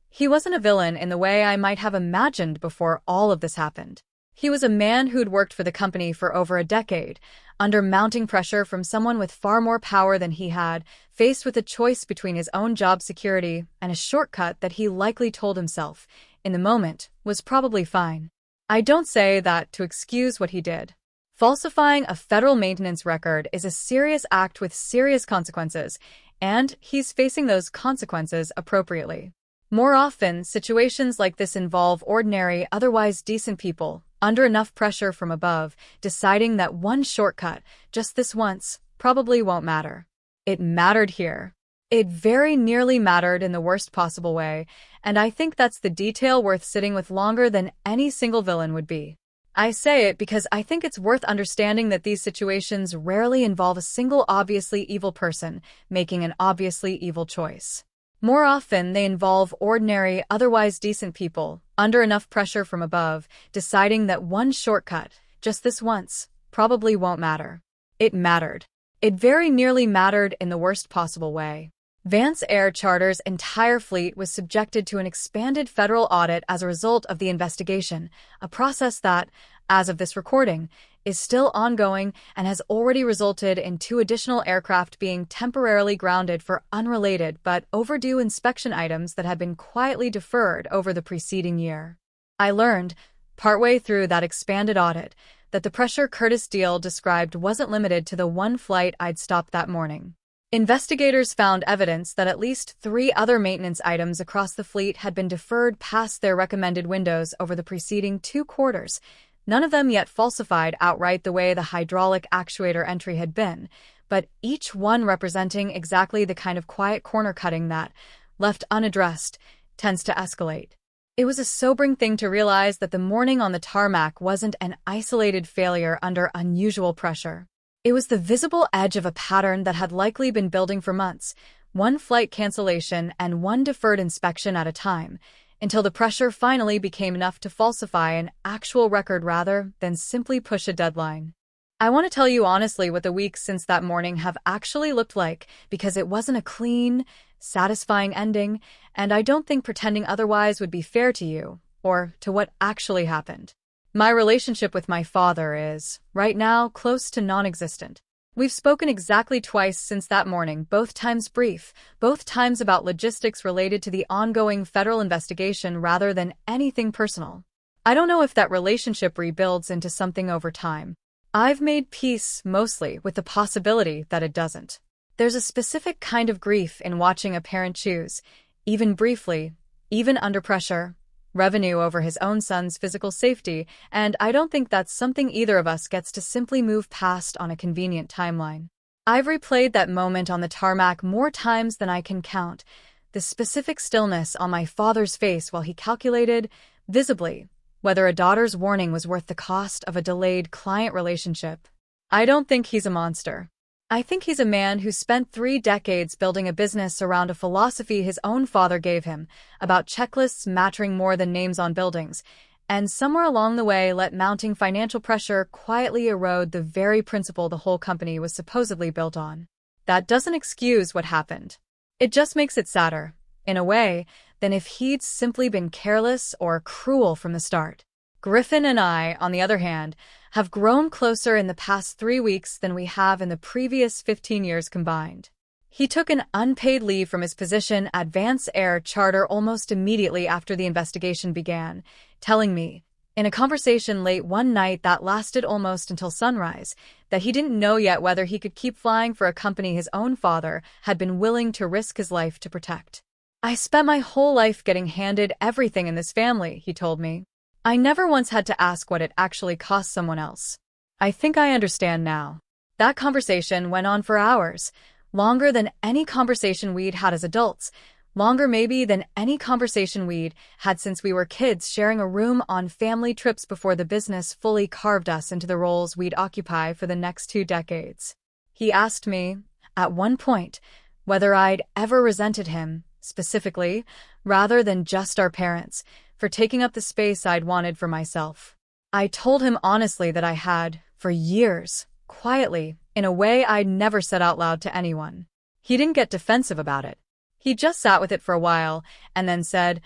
He wasn't a villain in the way I might have imagined before all of this happened. He was a man who'd worked for the company for over a decade, under mounting pressure from someone with far more power than he had, faced with a choice between his own job security and a shortcut that he likely told himself, in the moment, was probably fine. I don't say that to excuse what he did. Falsifying a federal maintenance record is a serious act with serious consequences, and he's facing those consequences appropriately. More often, situations like this involve ordinary, otherwise decent people, under enough pressure from above, deciding that one shortcut, just this once, probably won't matter. It mattered here. It very nearly mattered in the worst possible way, and I think that's the detail worth sitting with longer than any single villain would be. I say it because I think it's worth understanding that these situations rarely involve a single obviously evil person making an obviously evil choice. More often, they involve ordinary, otherwise decent people, under enough pressure from above, deciding that one shortcut, just this once, probably won't matter. It mattered. It very nearly mattered in the worst possible way. Vance Air Charter's entire fleet was subjected to an expanded federal audit as a result of the investigation, a process that, as of this recording, is still ongoing and has already resulted in 2 additional aircraft being temporarily grounded for unrelated but overdue inspection items that had been quietly deferred over the preceding year. I learned, partway through that expanded audit, that the pressure Curtis Deal described wasn't limited to the one flight I'd stopped that morning. Investigators found evidence that at least 3 other maintenance items across the fleet had been deferred past their recommended windows over the preceding 2 quarters, none of them yet falsified outright the way the hydraulic actuator entry had been, but each one representing exactly the kind of quiet corner cutting that, left unaddressed, tends to escalate. It was a sobering thing to realize that the morning on the tarmac wasn't an isolated failure under unusual pressure. It was the visible edge of a pattern that had likely been building for months, one flight cancellation and one deferred inspection at a time, until the pressure finally became enough to falsify an actual record rather than simply push a deadline. I want to tell you honestly what the weeks since that morning have actually looked like, because it wasn't a clean, satisfying ending, and I don't think pretending otherwise would be fair to you, or to what actually happened. My relationship with my father is, right now, close to non-existent. We've spoken exactly twice since that morning, both times brief, both times about logistics related to the ongoing federal investigation rather than anything personal. I don't know if that relationship rebuilds into something over time. I've made peace, mostly, with the possibility that it doesn't. There's a specific kind of grief in watching a parent choose, even briefly, even under pressure, revenue over his own son's physical safety, and I don't think that's something either of us gets to simply move past on a convenient timeline. I've replayed that moment on the tarmac more times than I can count, the specific stillness on my father's face while he calculated, visibly, whether a daughter's warning was worth the cost of a delayed client relationship. I don't think he's a monster. I think he's a man who spent 3 decades building a business around a philosophy his own father gave him, about checklists mattering more than names on buildings, and somewhere along the way let mounting financial pressure quietly erode the very principle the whole company was supposedly built on. That doesn't excuse what happened. It just makes it sadder, in a way, than if he'd simply been careless or cruel from the start. Griffin and I, on the other hand, have grown closer in the past 3 weeks than we have in the previous 15 years combined. He took an unpaid leave from his position at Vance Air Charter almost immediately after the investigation began, telling me, in a conversation late one night that lasted almost until sunrise, that he didn't know yet whether he could keep flying for a company his own father had been willing to risk his life to protect. "I spent my whole life getting handed everything in this family," he told me. "I never once had to ask what it actually cost someone else. I think I understand now." That conversation went on for hours, longer than any conversation we'd had as adults, longer maybe than any conversation we'd had since we were kids sharing a room on family trips before the business fully carved us into the roles we'd occupy for the next 2 decades. He asked me, at one point, whether I'd ever resented him, specifically, rather than just our parents, for taking up the space I'd wanted for myself. I told him honestly that I had, for years, quietly, in a way I'd never said out loud to anyone. He didn't get defensive about it. He just sat with it for a while and then said,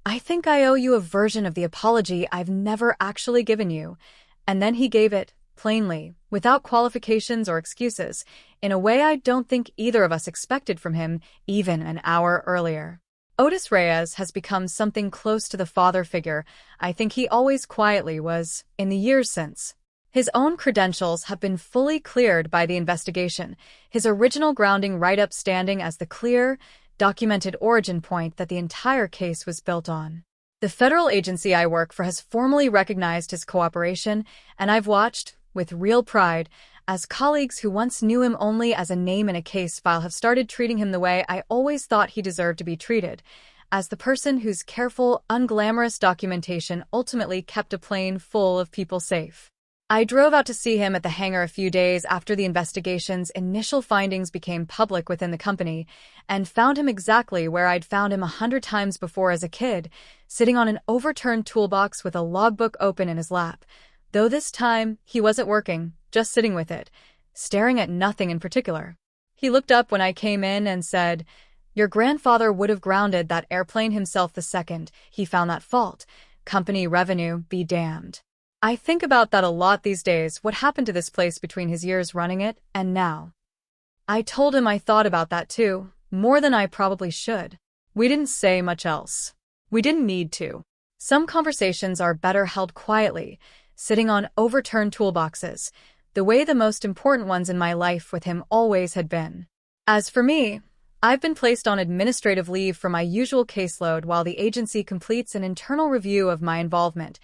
"I think I owe you a version of the apology I've never actually given you." And then he gave it, plainly, without qualifications or excuses, in a way I don't think either of us expected from him even an hour earlier. Otis Reyes has become something close to the father figure I think he always quietly was in the years since. His own credentials have been fully cleared by the investigation, his original grounding write-up standing as the clear, documented origin point that the entire case was built on. The federal agency I work for has formally recognized his cooperation, and I've watched, with real pride, as colleagues who once knew him only as a name in a case file have started treating him the way I always thought he deserved to be treated, as the person whose careful, unglamorous documentation ultimately kept a plane full of people safe. I drove out to see him at the hangar a few days after the investigation's initial findings became public within the company, and found him exactly where I'd found him 100 times before as a kid, sitting on an overturned toolbox with a logbook open in his lap, though this time he wasn't working, just sitting with it, staring at nothing in particular. He looked up when I came in and said, "Your grandfather would have grounded that airplane himself the second he found that fault. Company revenue be damned." I think about that a lot these days, what happened to this place between his years running it and now. I told him I thought about that too, more than I probably should. We didn't say much else. We didn't need to. Some conversations are better held quietly, sitting on overturned toolboxes, the way the most important ones in my life with him always had been. As for me, I've been placed on administrative leave for my usual caseload while the agency completes an internal review of my involvement,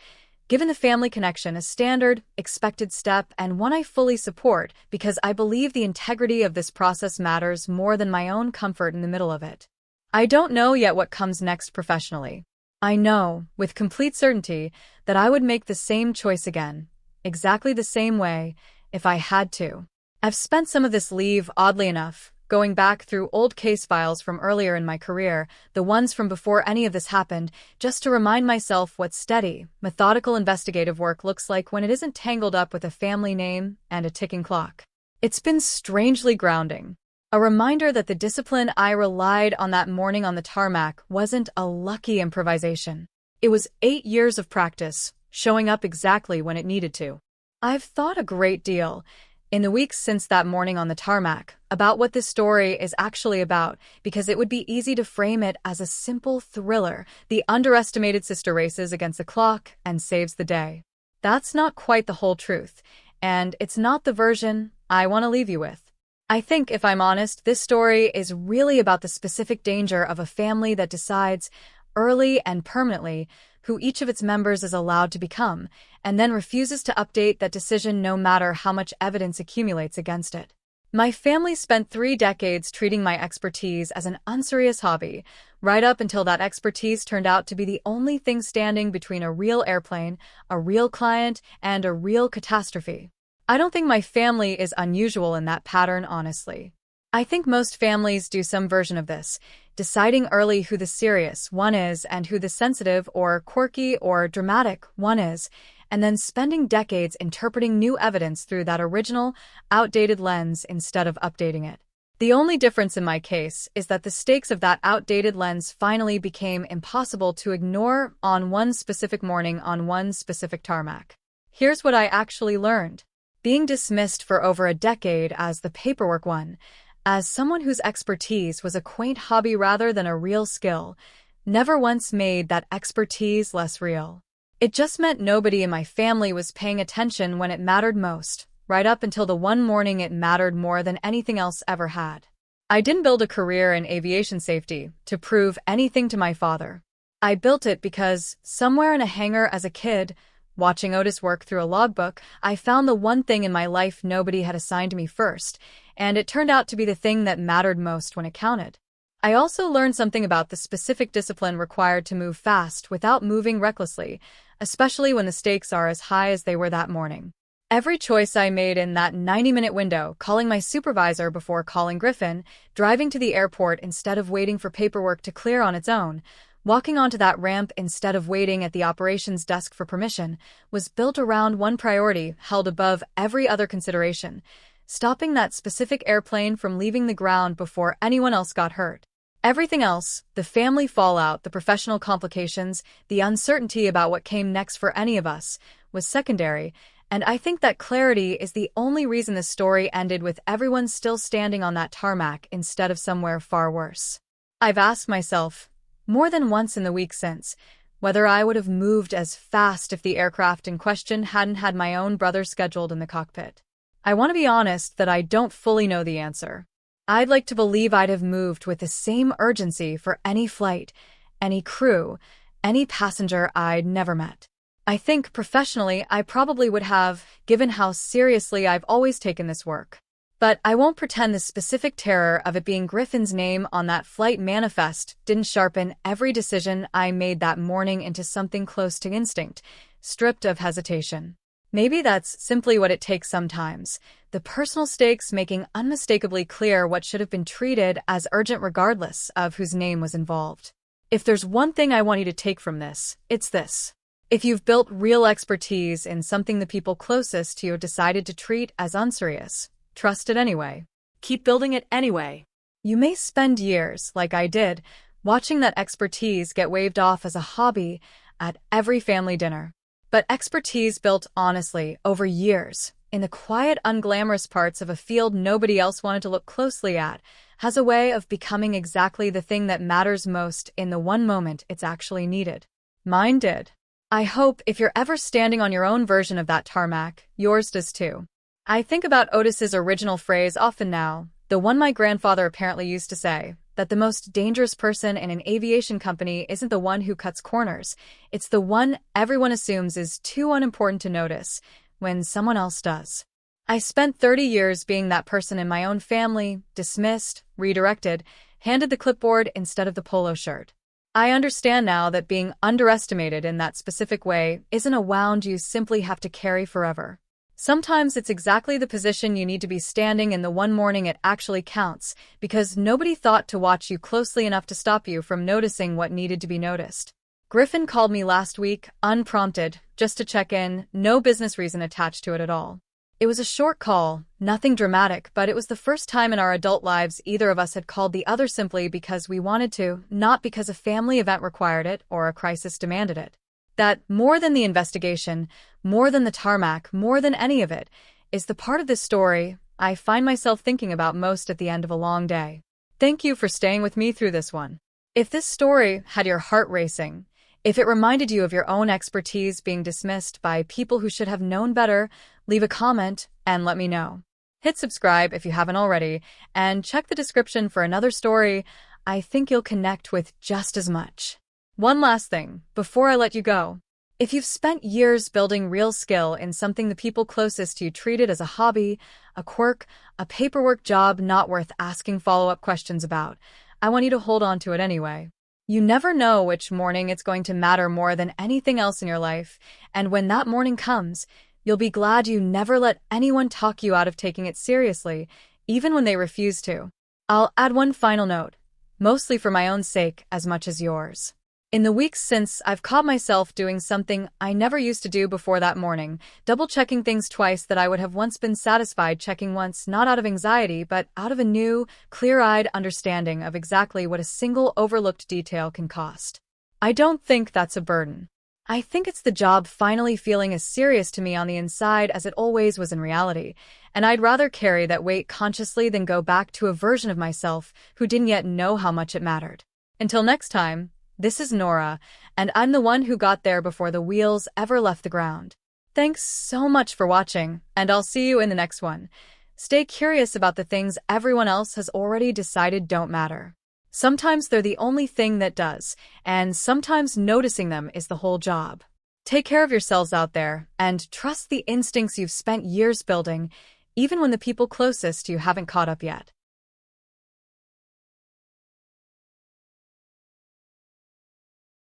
given the family connection a standard, expected step and one I fully support because I believe the integrity of this process matters more than my own comfort in the middle of it. I don't know yet what comes next professionally. I know, with complete certainty, that I would make the same choice again, exactly the same way, if I had to. I've spent some of this leave, oddly enough, going back through old case files from earlier in my career, the ones from before any of this happened, just to remind myself what steady, methodical investigative work looks like when it isn't tangled up with a family name and a ticking clock. It's been strangely grounding. A reminder that the discipline I relied on that morning on the tarmac wasn't a lucky improvisation. It was 8 years of practice, showing up exactly when it needed to. I've thought a great deal, in the weeks since that morning on the tarmac, about what this story is actually about, because it would be easy to frame it as a simple thriller, the underestimated sister races against the clock and saves the day. That's not quite the whole truth, and it's not the version I want to leave you with. I think, if I'm honest, this story is really about the specific danger of a family that decides, early and permanently, who each of its members is allowed to become, and then refuses to update that decision no matter how much evidence accumulates against it. My family spent 3 decades treating my expertise as an unserious hobby, right up until that expertise turned out to be the only thing standing between a real airplane, a real client, and a real catastrophe. I don't think my family is unusual in that pattern, honestly. I think most families do some version of this, deciding early who the serious one is and who the sensitive or quirky or dramatic one is, and then spending decades interpreting new evidence through that original, outdated lens instead of updating it. The only difference in my case is that the stakes of that outdated lens finally became impossible to ignore on one specific morning on one specific tarmac. Here's what I actually learned. Being dismissed for over a decade as the paperwork one, as someone whose expertise was a quaint hobby rather than a real skill, never once made that expertise less real. It just meant nobody in my family was paying attention when it mattered most, right up until the one morning it mattered more than anything else ever had. I didn't build a career in aviation safety to prove anything to my father. I built it because, somewhere in a hangar as a kid, watching Otis work through a logbook, I found the one thing in my life nobody had assigned to me first, and it turned out to be the thing that mattered most when it counted. I also learned something about the specific discipline required to move fast without moving recklessly, especially when the stakes are as high as they were that morning. Every choice I made in that 90-minute window, calling my supervisor before calling Griffin, driving to the airport instead of waiting for paperwork to clear on its own, Walking onto that ramp instead of waiting at the operations desk for permission was built around one priority held above every other consideration: stopping that specific airplane from leaving the ground before anyone else got hurt. Everything else, the family fallout, the professional complications, the uncertainty about what came next for any of us, was secondary, and I think that clarity is the only reason the story ended with everyone still standing on that tarmac instead of somewhere far worse. I've asked myself, more than once in the week since, whether I would have moved as fast if the aircraft in question hadn't had my own brother scheduled in the cockpit. I want to be honest that I don't fully know the answer. I'd like to believe I'd have moved with the same urgency for any flight, any crew, any passenger I'd never met. I think professionally I probably would have, given how seriously I've always taken this work. But I won't pretend the specific terror of it being Griffin's name on that flight manifest didn't sharpen every decision I made that morning into something close to instinct, stripped of hesitation. Maybe that's simply what it takes sometimes, the personal stakes making unmistakably clear what should have been treated as urgent regardless of whose name was involved. If there's one thing I want you to take from this, it's this. If you've built real expertise in something the people closest to you decided to treat as unserious, trust it anyway. Keep building it anyway. You may spend years, like I did, watching that expertise get waved off as a hobby at every family dinner. But expertise built honestly, over years, in the quiet, unglamorous parts of a field nobody else wanted to look closely at, has a way of becoming exactly the thing that matters most in the one moment it's actually needed. Mine did. I hope if you're ever standing on your own version of that tarmac, yours does too. I think about Otis's original phrase often now, the one my grandfather apparently used to say, that the most dangerous person in an aviation company isn't the one who cuts corners, it's the one everyone assumes is too unimportant to notice when someone else does. I spent 30 years being that person in my own family, dismissed, redirected, handed the clipboard instead of the polo shirt. I understand now that being underestimated in that specific way isn't a wound you simply have to carry forever. Sometimes it's exactly the position you need to be standing in the one morning it actually counts, because nobody thought to watch you closely enough to stop you from noticing what needed to be noticed. Griffin called me last week, unprompted, just to check in, no business reason attached to it at all. It was a short call, nothing dramatic, but it was the first time in our adult lives either of us had called the other simply because we wanted to, not because a family event required it or a crisis demanded it. That, more than the investigation, more than the tarmac, more than any of it, is the part of this story I find myself thinking about most at the end of a long day. Thank you for staying with me through this one. If this story had your heart racing, if it reminded you of your own expertise being dismissed by people who should have known better, leave a comment and let me know. Hit subscribe if you haven't already, and check the description for another story I think you'll connect with just as much. One last thing, before I let you go. If you've spent years building real skill in something the people closest to you treated as a hobby, a quirk, a paperwork job not worth asking follow-up questions about, I want you to hold on to it anyway. You never know which morning it's going to matter more than anything else in your life, and when that morning comes, you'll be glad you never let anyone talk you out of taking it seriously, even when they refuse to. I'll add one final note, mostly for my own sake as much as yours. In the weeks since, I've caught myself doing something I never used to do before that morning, double-checking things twice that I would have once been satisfied checking once, not out of anxiety, but out of a new, clear-eyed understanding of exactly what a single overlooked detail can cost. I don't think that's a burden. I think it's the job finally feeling as serious to me on the inside as it always was in reality, and I'd rather carry that weight consciously than go back to a version of myself who didn't yet know how much it mattered. Until next time, this is Nora, and I'm the one who got there before the wheels ever left the ground. Thanks so much for watching, and I'll see you in the next one. Stay curious about the things everyone else has already decided don't matter. Sometimes they're the only thing that does, and sometimes noticing them is the whole job. Take care of yourselves out there, and trust the instincts you've spent years building, even when the people closest to you haven't caught up yet.